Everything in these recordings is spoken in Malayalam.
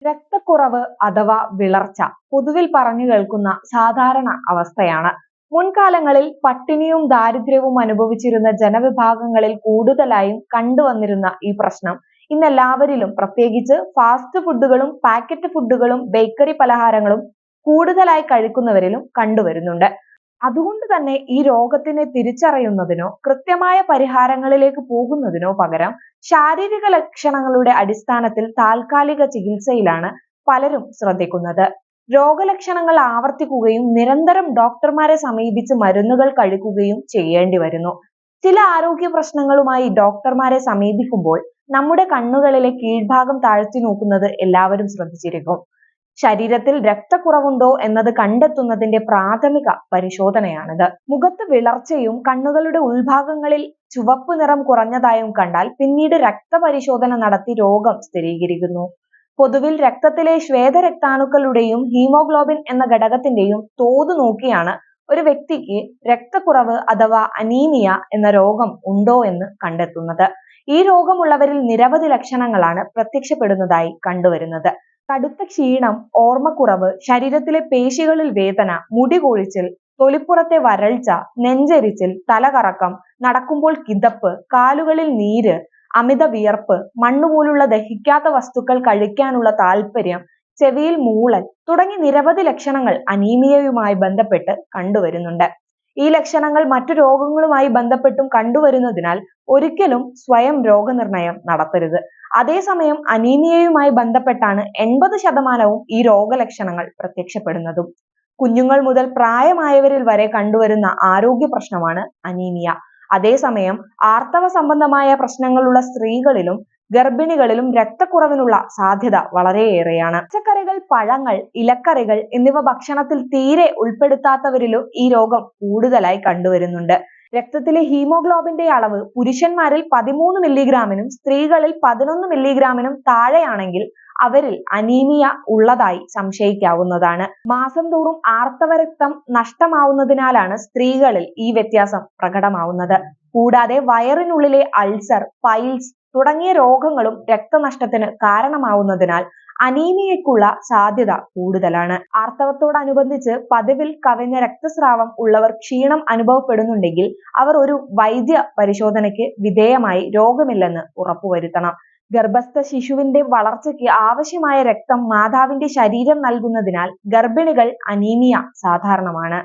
രക്തക്കുറവ് അഥവാ വിളർച്ച പൊതുവിൽ പറഞ്ഞു കേൾക്കുന്ന സാധാരണ അവസ്ഥയാണ്. മുൻകാലങ്ങളിൽ പട്ടിണിയും ദാരിദ്ര്യവും അനുഭവിച്ചിരുന്ന ജനവിഭാഗങ്ങളിൽ കൂടുതലായും കണ്ടുവന്നിരുന്ന ഈ പ്രശ്നം ഇന്ന് എല്ലാവരിലും, പ്രത്യേകിച്ച് ഫാസ്റ്റ് ഫുഡുകളും പാക്കറ്റ് ഫുഡുകളും ബേക്കറി പലഹാരങ്ങളും കൂടുതലായി കഴിക്കുന്നവരിലും കണ്ടുവരുന്നുണ്ട്. അതുകൊണ്ട് തന്നെ ഈ രോഗത്തിനെ തിരിച്ചറിയുന്നതിനോ കൃത്യമായ പരിഹാരങ്ങളിലേക്ക് പോകുന്നതിനോ പകരം ശാരീരിക ലക്ഷണങ്ങളുടെ അടിസ്ഥാനത്തിൽ താൽക്കാലിക ചികിത്സയിലാണ് പലരും ശ്രദ്ധിക്കുന്നത്. രോഗലക്ഷണങ്ങൾ ആവർത്തിക്കുകയും നിരന്തരം ഡോക്ടർമാരെ സമീപിച്ച് മരുന്നുകൾ കഴിക്കുകയും ചെയ്യേണ്ടി വരുന്നു. ചില ആരോഗ്യ പ്രശ്നങ്ങളുമായി ഡോക്ടർമാരെ സമീപിക്കുമ്പോൾ നമ്മുടെ കണ്ണുകളിലെ കീഴ്ഭാഗം താഴ്ത്തി നോക്കുന്നത് എല്ലാവരും ശ്രദ്ധിച്ചിരിക്കും. ശരീരത്തിൽ രക്തക്കുറവുണ്ടോ എന്നത് കണ്ടെത്തുന്നതിന്റെ പ്രാഥമിക പരിശോധനയാണിത്. മുഖത്ത് വിളർച്ചയും കണ്ണുകളുടെ ഉൾഭാഗങ്ങളിൽ ചുവപ്പ് നിറം കുറഞ്ഞതായും കണ്ടാൽ പിന്നീട് രക്തപരിശോധന നടത്തി രോഗം സ്ഥിരീകരിക്കുന്നു. പൊതുവിൽ രക്തത്തിലെ ശ്വേതരക്താണുക്കളുടെയും ഹീമോഗ്ലോബിൻ എന്ന ഘടകത്തിന്റെയും തോത് നോക്കിയാണ് ഒരു വ്യക്തിക്ക് രക്തക്കുറവ് അഥവാ അനീമിയ എന്ന രോഗം ഉണ്ടോ എന്ന് കണ്ടെത്തുന്നത്. ഈ രോഗമുള്ളവരിൽ നിരവധി ലക്ഷണങ്ങളാണ് പ്രത്യക്ഷപ്പെടുന്നതായി കണ്ടുവരുന്നത്. കടുത്ത ക്ഷീണം, ഓർമ്മക്കുറവ്, ശരീരത്തിലെ പേശികളിൽ വേദന, മുടി കൊഴിച്ചിൽ, തൊലിപ്പുറത്തെ വരൾച്ച, നെഞ്ചെരിച്ചിൽ, തലകറക്കം, നടക്കുമ്പോൾ കിതപ്പ്, കാലുകളിൽ നീര്, അമിത വിയർപ്പ്, മണ്ണുപോലുള്ള ദഹിക്കാത്ത വസ്തുക്കൾ കഴിക്കാനുള്ള താല്പര്യം, ചെവിയിൽ മൂളൽ തുടങ്ങി നിരവധി ലക്ഷണങ്ങൾ അനീമിയയുമായി ബന്ധപ്പെട്ട് കണ്ടുവരുന്നുണ്ട്. ഈ ലക്ഷണങ്ങൾ മറ്റു രോഗങ്ങളുമായി ബന്ധപ്പെട്ടും കണ്ടുവരുന്നതിനാൽ ഒരിക്കലും സ്വയം രോഗനിർണയം നടത്തരുത്. അതേസമയം അനീമിയയുമായി ബന്ധപ്പെട്ടാണ് 80% ഈ രോഗലക്ഷണങ്ങൾ പ്രത്യക്ഷപ്പെടുന്നതും. കുഞ്ഞുങ്ങൾ മുതൽ പ്രായമായവരിൽ വരെ കണ്ടുവരുന്ന ആരോഗ്യ പ്രശ്നമാണ് അനീമിയ. അതേസമയം ആർത്തവ സംബന്ധമായ പ്രശ്നങ്ങളുള്ള സ്ത്രീകളിലും ഗർഭിണികളിലും രക്തക്കുറവിനുള്ള സാധ്യത വളരെയേറെയാണ്. പച്ചക്കറികൾ, പഴങ്ങൾ, ഇലക്കറികൾ എന്നിവ ഭക്ഷണത്തിൽ തീരെ ഉൾപ്പെടുത്താത്തവരിലും ഈ രോഗം കൂടുതലായി കണ്ടുവരുന്നുണ്ട്. രക്തത്തിലെ ഹീമോഗ്ലോബിന്റെ അളവ് പുരുഷന്മാരിൽ 13 മില്ലിഗ്രാമിനും സ്ത്രീകളിൽ 11 മില്ലിഗ്രാമിനും താഴെയാണെങ്കിൽ അവരിൽ അനീമിയ ഉള്ളതായി സംശയിക്കാവുന്നതാണ്. മാസം തോറും ആർത്തവ രക്തം നഷ്ടമാവുന്നതിനാലാണ് സ്ത്രീകളിൽ ഈ വ്യത്യാസം പ്രകടമാവുന്നത്. കൂടാതെ വയറിനുള്ളിലെ അൾസർ, പൈൽസ് തുടങ്ങിയ രോഗങ്ങളും രക്തനഷ്ടത്തിന് കാരണമാവുന്നതിനാൽ അനീമിയയ്ക്കുള്ള സാധ്യത കൂടുതലാണ്. ആർത്തവത്തോടനുബന്ധിച്ച് പതിവിൽ കവിഞ്ഞ രക്തസ്രാവം ഉള്ളവർ ക്ഷീണം അനുഭവപ്പെടുന്നുണ്ടെങ്കിൽ അവർ ഒരു വൈദ്യ പരിശോധനയ്ക്ക് വിധേയമായി രോഗമില്ലെന്ന് ഉറപ്പുവരുത്തണം. ഗർഭസ്ഥ ശിശുവിന്റെ വളർച്ചയ്ക്ക് ആവശ്യമായ രക്തം മാതാവിന്റെ ശരീരം നൽകുന്നതിനാൽ ഗർഭിണികൾ അനീമിയ സാധാരണമാണ്.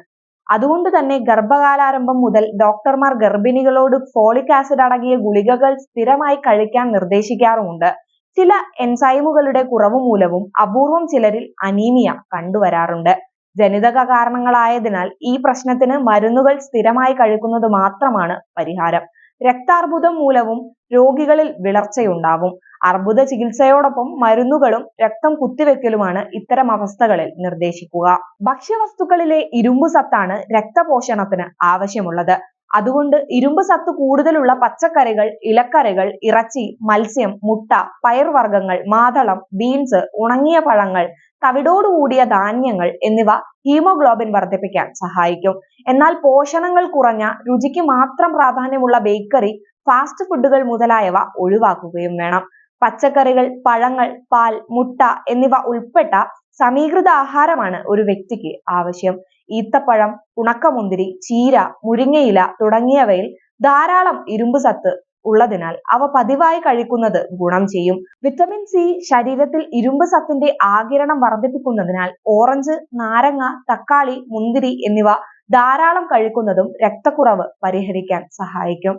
അതുകൊണ്ട് തന്നെ ഗർഭകാലാരംഭം മുതൽ ഡോക്ടർമാർ ഗർഭിണികളോട് ഫോളിക് ആസിഡ് അടങ്ങിയ ഗുളികകൾ സ്ഥിരമായി കഴിക്കാൻ നിർദ്ദേശിക്കാറുമുണ്ട്. ചില എൻസൈമുകളുടെ കുറവ് മൂലവും അപൂർവം ചിലരിൽ അനീമിയ കണ്ടുവരാറുണ്ട്. ജനിതക കാരണങ്ങളായതിനാൽ ഈ പ്രശ്നത്തിന് മരുന്നുകൾ സ്ഥിരമായി കഴിക്കുന്നത് മാത്രമാണ് പരിഹാരം. രക്താർബുദം മൂലവും രോഗികളിൽ വിളർച്ചയുണ്ടാവും. അർബുദ ചികിത്സയോടൊപ്പം മരുന്നുകളും രക്തം കുത്തിവെക്കലുമാണ് ഇത്തരം അവസ്ഥകളിൽ നിർദ്ദേശിക്കുക. ഭക്ഷ്യവസ്തുക്കളിലെ ഇരുമ്പ് സത്താണ് രക്തപോഷണത്തിന് ആവശ്യമുള്ളത്. അതുകൊണ്ട് ഇരുമ്പ് സത്ത് കൂടുതലുള്ള പച്ചക്കറികൾ, ഇലക്കറികൾ, ഇറച്ചി, മത്സ്യം, മുട്ട, പയർവർഗ്ഗങ്ങൾ, മാതളം, ബീൻസ്, ഉണങ്ങിയ പഴങ്ങൾ, തവിടോടുകൂടിയ ധാന്യങ്ങൾ എന്നിവ ഹീമോഗ്ലോബിൻ വർദ്ധിപ്പിക്കാൻ സഹായിക്കും. എന്നാൽ പോഷണങ്ങൾ കുറഞ്ഞ, രുചിക്ക് മാത്രം പ്രാധാന്യമുള്ള ബേക്കറി, ഫാസ്റ്റ് ഫുഡുകൾ മുതലായവ ഒഴിവാക്കുകയും വേണം. പച്ചക്കറികൾ, പഴങ്ങൾ, പാൽ, മുട്ട എന്നിവ ഉൾപ്പെട്ട സമീകൃത ആഹാരമാണ് ഒരു വ്യക്തിക്ക് ആവശ്യം. ഈത്തപ്പഴം, ഉണക്കമുന്തിരി, ചീര, മുരിങ്ങയില തുടങ്ങിയവയിൽ ധാരാളം ഇരുമ്പ് സത്ത് ഉള്ളതിനാൽ അവ പതിവായി കഴിക്കുന്നത് ഗുണം ചെയ്യും. വിറ്റമിൻ സി ശരീരത്തിൽ ഇരുമ്പ് സത്തിന്റെ ആഗിരണം വർദ്ധിപ്പിക്കുന്നതിനാൽ ഓറഞ്ച്, നാരങ്ങ, തക്കാളി, മുന്തിരി എന്നിവ ധാരാളം കഴിക്കുന്നതും രക്തക്കുറവ് പരിഹരിക്കാൻ സഹായിക്കും.